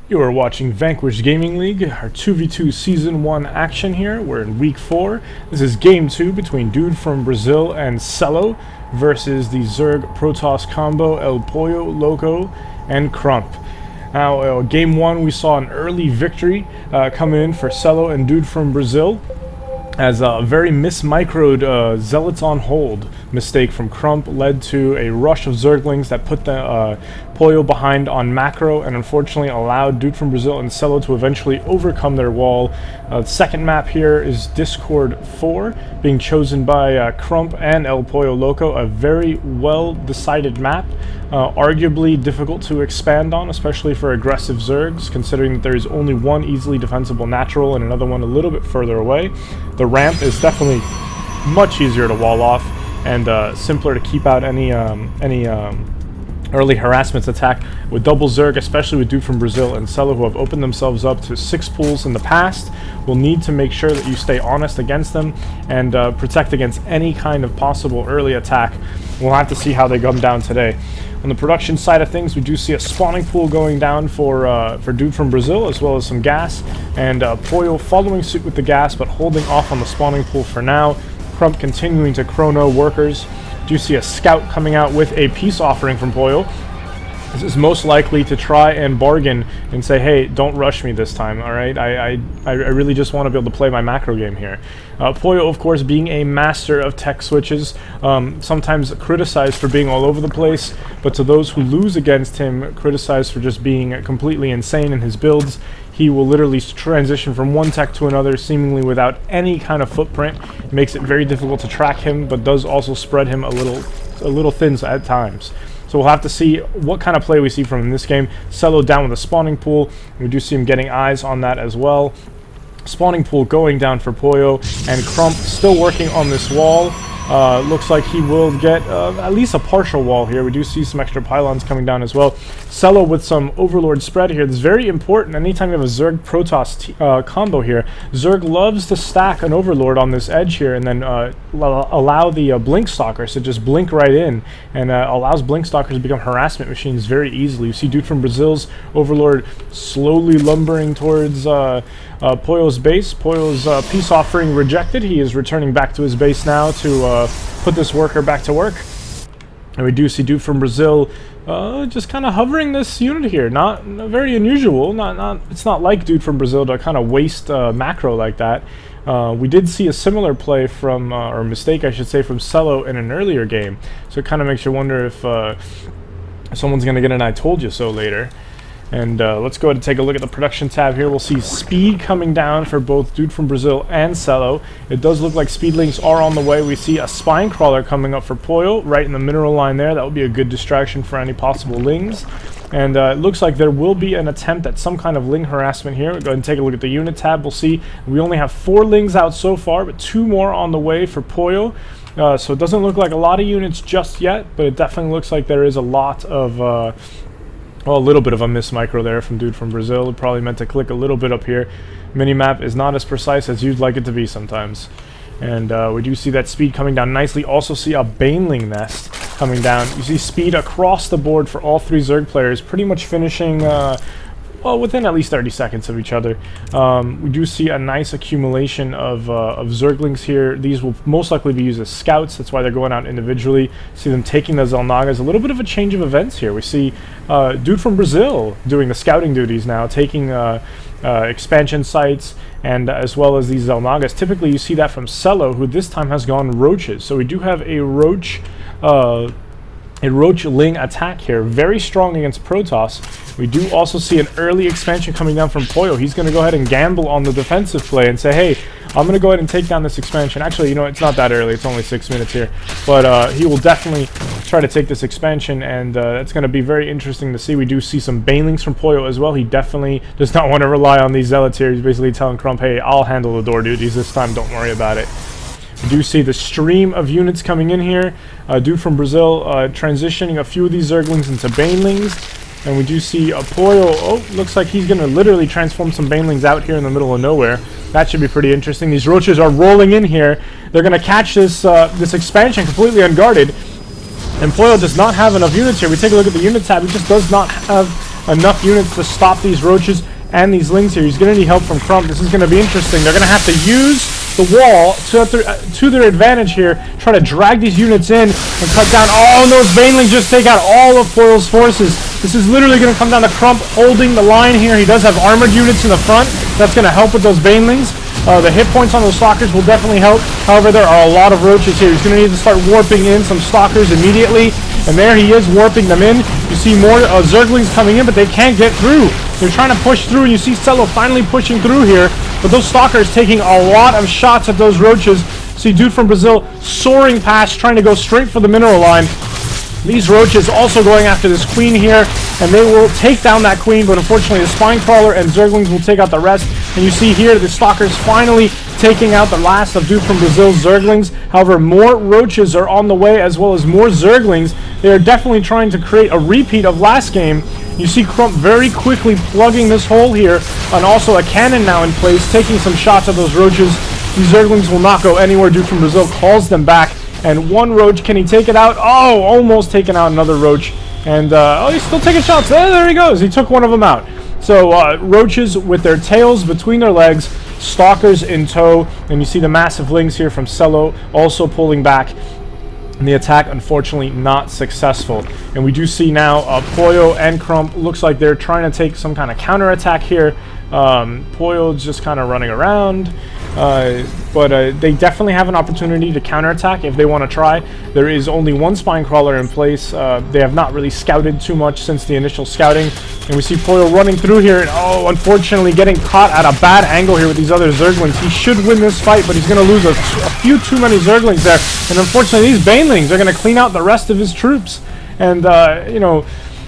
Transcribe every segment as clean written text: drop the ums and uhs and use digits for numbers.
You are watching Vanquish Gaming League, our 2v2 Season 1 action here. We're in Week 4. This is Game 2 between DudeFromBrzl and Celo versus the Zerg Protoss combo ElPolloLoco and Crump. Now, Game 1 we saw an early victory coming in for Celo and DudeFromBrzl, as a very mismicroed Zealots on hold mistake from Crump led to a rush of Zerglings that put the Pollo behind on macro, and unfortunately allowed DudeFromBrzl and Celo to eventually overcome their wall. The second map here is Discord 4, being chosen by Crump and ElPolloLoco, a very well decided map, arguably difficult to expand on, especially for aggressive Zergs, considering that there is only one easily defensible natural and another one a little bit further away. The ramp is definitely much easier to wall off and simpler to keep out any early harassment attack. With double Zerg, especially with DudeFromBrzl and Celo, who have opened themselves up to 6 pools in the past, will need to make sure that you stay honest against them and protect against any kind of possible early attack. We'll have to see how they come down today. On the production side of things, we do see a spawning pool going down for DudeFromBrzl, as well as some gas, and Pollo following suit with the gas, but holding off on the spawning pool for now. Crump continuing to chrono workers. Do see a scout coming out with a peace offering from Pollo. This is most likely to try and bargain and say, hey, don't rush me this time, alright? I really just want to be able to play my macro game here. Pollo, of course, being a master of tech switches, sometimes criticized for being all over the place, but to those who lose against him, criticized for just being completely insane in his builds. He will literally transition from one tech to another seemingly without any kind of footprint. It makes it very difficult to track him, but does also spread him a little thin at times. So we'll have to see what kind of play we see from him in this game. Celo down with a spawning pool. We do see him getting eyes on that as well. Spawning pool going down for Pollo, and Crump still working on this wall. Looks like he will get at least a partial wall here. We do see some extra pylons coming down as well. Celo with some Overlord spread here. This is very important. Anytime you have a Zerg Protoss combo here, Zerg loves to stack an Overlord on this edge here and then allow the Blink Stalkers to just blink right in, and allows Blink Stalkers to become harassment machines very easily. You see DudeFromBrzl's Overlord slowly lumbering towards Pollo's base. Pollo's peace offering rejected. He is returning back to his base now to put this worker back to work. And we do see DudeFromBrzl just kind of hovering this unit here. Not very unusual. It's not like DudeFromBrzl to kind of waste macro like that. We did see a similar play from, or mistake I should say, from Celo in an earlier game. So it kind of makes you wonder if someone's going to get an I told you so later. And let's go ahead and take a look at the production tab here. We'll see speed coming down for both DudeFromBrzl and Celo. It does look like speed links are on the way. We see a spine crawler coming up for Pollo right in the mineral line there. That would be a good distraction for any possible lings. And it looks like there will be an attempt at some kind of ling harassment here. We'll go ahead and take a look at the unit tab. We'll see we only have 4 lings out so far, but 2 more on the way for Pollo. So it doesn't look like a lot of units just yet, but it definitely looks like there is a lot of well, a little bit of a miss micro there from DudeFromBrzl. It probably meant to click a little bit up here. Minimap is not as precise as you'd like it to be sometimes. And we do see that speed coming down nicely. Also see a Baneling nest coming down. You see speed across the board for all 3 Zerg players, pretty much finishing well, within at least 30 seconds of each other. We do see a nice accumulation of Zerglings here. These will most likely be used as scouts. That's why they're going out individually. See them taking the Xel'Nagas. A little bit of a change of events here. We see DudeFromBrzl doing the scouting duties now, taking expansion sites, and as well as these Xel'Nagas. Typically you see that from Celo, who this time has gone roaches. So we do have a roach ling attack here, very strong against Protoss. We do also see an early expansion coming down from Pollo. He's going to go ahead and gamble on the defensive play and say, hey, I'm going to go ahead and take down this expansion. Actually, you know, it's not that early. It's only 6 minutes here. But he will definitely try to take this expansion, and it's going to be very interesting to see. We do see some Banelings from Pollo as well. He definitely does not want to rely on these Zealots here. He's basically telling Crump, hey, I'll handle the door duties this time. Don't worry about it. We do see the stream of units coming in here. DudeFromBrzl transitioning a few of these Zerglings into Banelings. And we do see a Pollo. Oh, looks like he's going to literally transform some Banelings out here in the middle of nowhere. That should be pretty interesting. These roaches are rolling in here. They're going to catch this this expansion completely unguarded. And Pollo does not have enough units here. We take a look at the unit tab. He just does not have enough units to stop these roaches and these lings here. He's going to need help from Crump. This is going to be interesting. They're going to have to use the wall to their advantage here, try to drag these units in and cut down. Oh, and those banelings just take out all of Poyo's forces. This is literally going to come down to Crump holding the line here. He does have armored units in the front. That's going to help with those banelings. The hit points on those stalkers will definitely help. However, there are a lot of roaches here. He's going to need to start warping in some stalkers immediately. And there he is, warping them in. You see more Zerglings coming in, but they can't get through. They're trying to push through, and you see Celo finally pushing through here. But those stalkers taking a lot of shots at those roaches. See Dude from Brazil soaring past, trying to go straight for the mineral line. These roaches also going after this queen here, and they will take down that queen, but unfortunately the spine crawler and Zerglings will take out the rest. And you see here the stalkers finally taking out the last of Dude from Brazil's Zerglings. However, more roaches are on the way, as well as more Zerglings. They are definitely trying to create a repeat of last game. You see Crump very quickly plugging this hole here, and also a cannon now in place, taking some shots at those roaches. These Zerglings will not go anywhere. Dude from Brazil calls them back. And one roach, can he take it out? Oh, almost taking out another roach. And, oh, he's still taking shots. There he goes. He took one of them out. So, roaches with their tails between their legs, stalkers in tow. And you see the massive lings here from Celo also pulling back. And the attack, unfortunately, not successful. And we do see now Poyo and Crump. Looks like they're trying to take some kind of counterattack here. Poyo's just kind of running around. But they definitely have an opportunity to counterattack if they want to try. There is only one spine crawler in place. They have not really scouted too much since the initial scouting. And we see Poyo running through here. And, oh, unfortunately getting caught at a bad angle here with these other Zerglings. He should win this fight, but he's going to lose a few too many Zerglings there. And unfortunately, these banelings are going to clean out the rest of his troops. And, you know,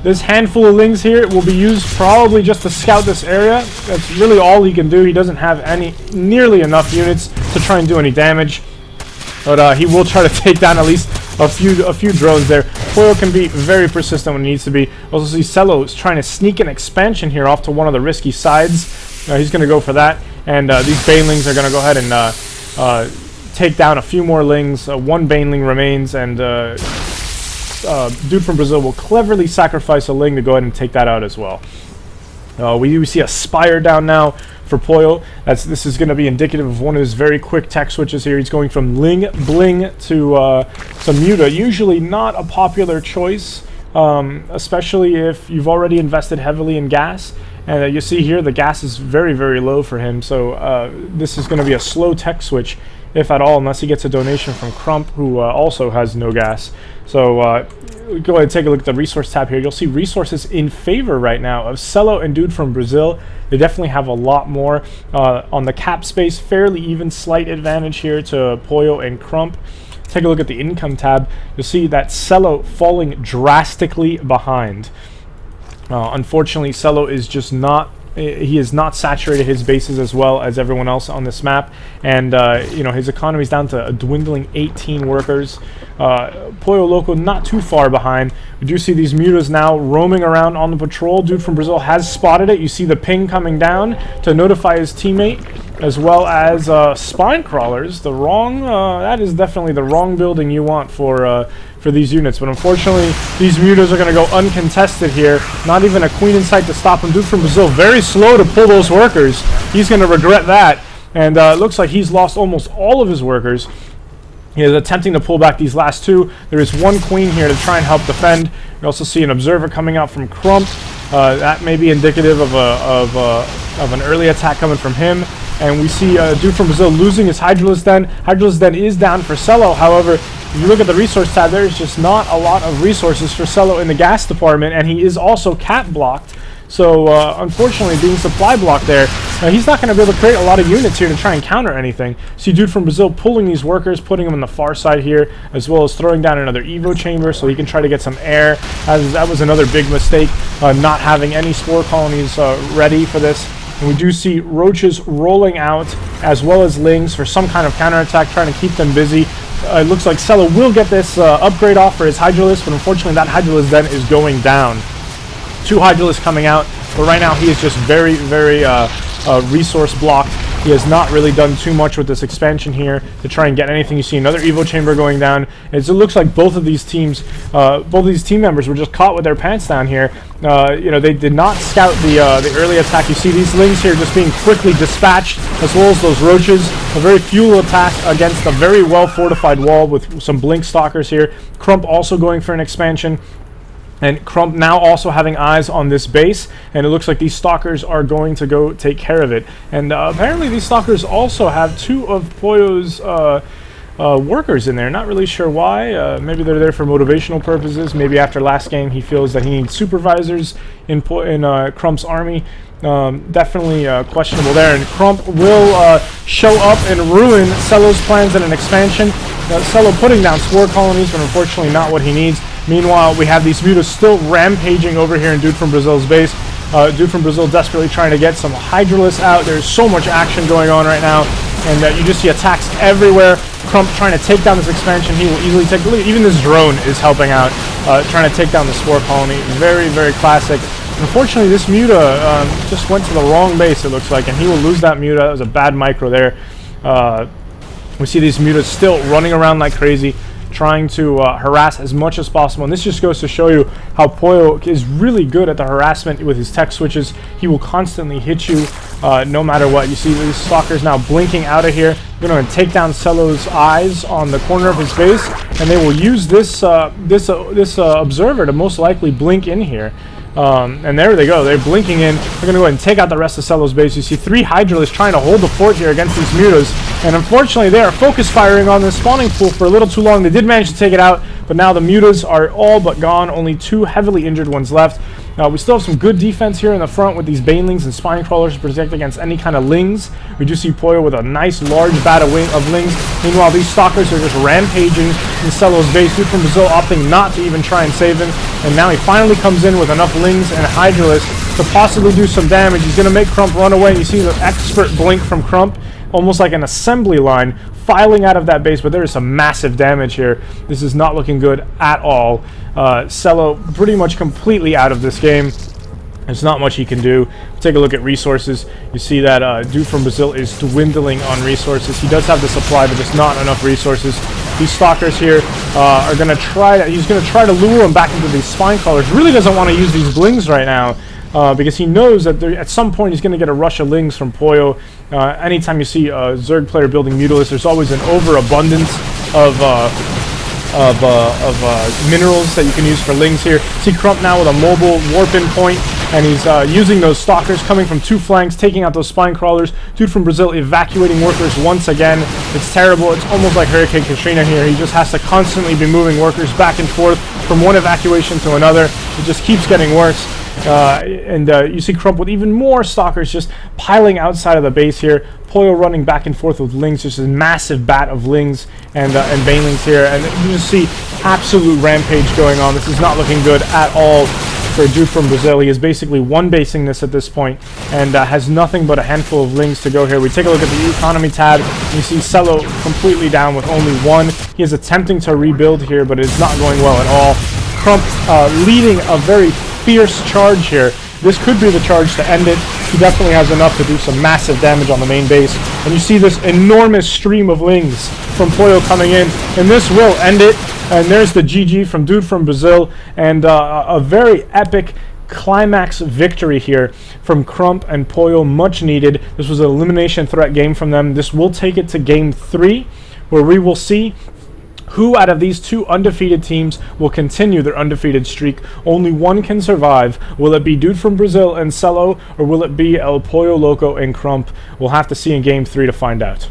this handful of lings here will be used probably just to scout this area. That's really all he can do. He doesn't have nearly enough units to try and do any damage. But he will try to take down at least a few drones there. Poyo can be very persistent when he needs to be. Also see Celo is trying to sneak an expansion here off to one of the risky sides. He's going to go for that. And these banelings are going to go ahead and take down a few more lings. One baneling remains, and Dude from Brazil will cleverly sacrifice a ling to go ahead and take that out as well. We see a spire down now for Poyo. This is going to be indicative of one of his very quick tech switches here. He's going from Ling Bling to Muta. Usually not a popular choice, especially if you've already invested heavily in gas. And you see here the gas is very, very low for him. So this is going to be a slow tech switch, if at all, unless he gets a donation from Crump, who also has no gas. So go ahead and take a look at the resource tab here. You'll see resources in favor right now of Celo and Dude from Brazil. They definitely have a lot more. On the cap space, fairly even, slight advantage here to Poyo and Crump. Take a look at the income tab. You'll see that Celo falling drastically behind. Unfortunately, Celo is just not... He has not saturated his bases as well as everyone else on this map, and you know, his economy is down to a dwindling 18 workers. ElPolloLoco not too far behind. We do see these mutas now roaming around on the patrol. Dude from Brazil has spotted it. You see the ping coming down to notify his teammate, as well as spine crawlers. The wrong that is definitely the wrong building you want for these units. But unfortunately, these mutas are going to go uncontested here. Not even a queen in sight to stop him. Dude from Brazil very slow to pull those workers. He's going to regret that. And it looks like he's lost almost all of his workers. He is attempting to pull back these last two. There is one queen here to try and help defend. We also see an observer coming out from Crump. That may be indicative of an early attack coming from him. And we see Dude from Brazil losing his Hydralisk Den. Hydralisk Den is down for Celo. However, if you look at the resource tab, there is just not a lot of resources for Celo in the gas department, and he is also cap blocked. So, unfortunately, being supply blocked there, he's not going to be able to create a lot of units here to try and counter anything. See Dude from Brazil pulling these workers, putting them on the far side here, as well as throwing down another Evo chamber so he can try to get some air. That was another big mistake, not having any spore colonies ready for this. And we do see roaches rolling out, as well as lings for some kind of counterattack, trying to keep them busy. It looks like Celo will get this upgrade off for his Hydralisk, but unfortunately that Hydralisk then is going down. Two Hydralisks coming out, but right now he is just very, very resource blocked. He has not really done too much with this expansion here to try and get anything. You see another Evo Chamber going down. It looks like both of these team members were just caught with their pants down here. You know, they did not scout the early attack. You see these Lings here just being quickly dispatched, as well as those Roaches. A very futile attack against a very well fortified wall with some Blink Stalkers here. Crump also going for an expansion. And Crump now also having eyes on this base, and it looks like these Stalkers are going to go take care of it. And apparently these Stalkers also have two of Pollo's workers in there. Not really sure why. Maybe they're there for motivational purposes. Maybe after last game he feels that he needs supervisors in Crump's army. Definitely questionable there. And Crump will show up and ruin Celo's plans in an expansion. Celo putting down spore colonies, but unfortunately not what he needs. Meanwhile, we have these mutas still rampaging over here in DudeFromBrzl's base. DudeFromBrzl desperately trying to get some Hydralisks out. There's so much action going on right now, and you just see attacks everywhere. Crump trying to take down this expansion. He will easily take. Look, even this drone is helping out, trying to take down the spore colony. Very, very classic. Unfortunately, this muta just went to the wrong base, it looks like, and he will lose that muta. That was a bad micro there. We see these mutas still running around like crazy, trying to harass as much as possible. And this just goes to show you how Pollo is really good at the harassment with his tech switches. He will constantly hit you no matter what. You see these Stalkers now blinking out of here. They're going to take down Celo's eyes on the corner of his base, and they will use this observer to most likely blink in here. And there they go. They're blinking in. They're going to go ahead and take out the rest of Celo's base. You see 3 Hydralisks trying to hold the fort here against these mutas. And unfortunately, they are focus firing on the spawning pool for a little too long. They did manage to take it out, but now the mutas are all but gone. Only 2 heavily injured ones left. We still have some good defense here in the front with these Banelings and Spine Crawlers to protect against any kind of Lings. We do see Pollo with a nice large bat of Lings. Meanwhile, these Stalkers are just rampaging in Celo's base. DudeFromBrzl opting not to even try and save him. And now he finally comes in with enough Lings and Hydralisks to possibly do some damage. He's going to make Crump run away. And you see the expert blink from Crump, almost like an assembly line, filing out of that base, but there is some massive damage here. This is not looking good at all. Celo pretty much completely out of this game. There's not much he can do. Take a look at resources. You see that DudeFromBrzl is dwindling on resources. He does have the supply, but just not enough resources. These Stalkers here are going to try. He's going to try to lure him back into these Spine Crawlers. Really doesn't want to use these Blings right now. Because he knows that at some point he's going to get a rush of Lings from Pollo. Anytime you see a Zerg player building Mutalisks, there's always an overabundance of minerals that you can use for Lings here. See Crump now with a mobile warp-in point, and he's using those Stalkers coming from 2 flanks, taking out those Spine Crawlers. DudeFromBrzl evacuating workers once again. It's terrible. It's almost like Hurricane Katrina here. He just has to constantly be moving workers back and forth from one evacuation to another. It just keeps getting worse. You see Crump with even more Stalkers just piling outside of the base here. Pollo running back and forth with Lings, just a massive bat of Lings and Banelings here, and you just see absolute rampage going on. This is not looking good at all for DudeFromBrzl. He is basically one-basing this at this point, and has nothing but a handful of Lings to go here. We take a look at the economy tab, and you see Celo completely down with only 1. He is attempting to rebuild here, but it is not going well at all. Crump leading a very fierce charge here. This could be the charge to end it. He definitely has enough to do some massive damage on the main base. And you see this enormous stream of Lings from Pollo coming in, and this will end it. And there's the GG from DudeFromBrzl, and a very epic climax victory here from Crump and Pollo, much needed. This was an elimination threat game from them. This will take it to game 3, where we will see who out of these 2 undefeated teams will continue their undefeated streak. Only one can survive. Will it be DudeFromBrzl and Celo, or will it be ElPolloLoco and Crump? We'll have to see in game 3 to find out.